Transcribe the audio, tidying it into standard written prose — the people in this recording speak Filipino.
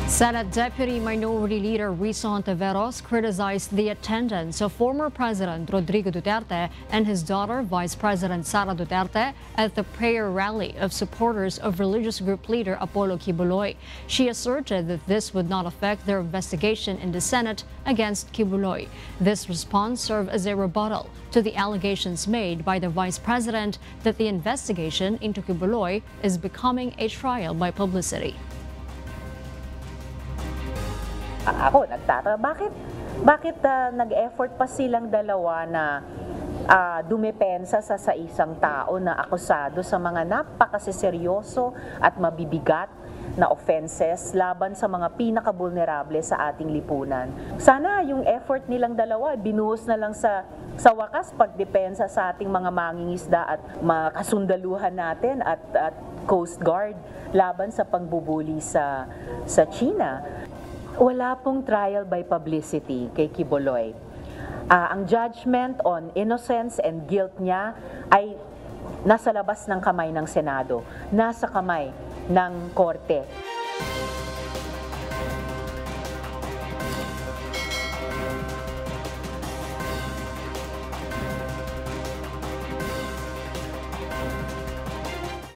Senate Deputy Minority Leader Rizon Taveros criticized the attendance of former President Rodrigo Duterte and his daughter, Vice President Sara Duterte, at the prayer rally of supporters of religious group leader Apollo Quiboloy. She asserted that this would not affect their investigation in the Senate against Quiboloy. This response served as a rebuttal to the allegations made by the Vice President that the investigation into Quiboloy is becoming a trial by publicity. Ako nagtataka, bakit nag-effort pa silang dalawa na dumepensa sa isang tao na akusado sa mga napakaseryoso at mabibigat na offenses laban sa mga pinaka-vulnerable sa ating lipunan. Sana yung effort nilang dalawa binuhos na lang sa wakas pagdepensa sa ating mga mangingisda at mga kasundaluhan natin at Coast Guard laban sa pangbubuli sa China. Wala pong trial by publicity kay Quiboloy. Ang judgment on innocence and guilt niya ay nasa labas ng kamay ng Senado, nasa kamay ng Korte.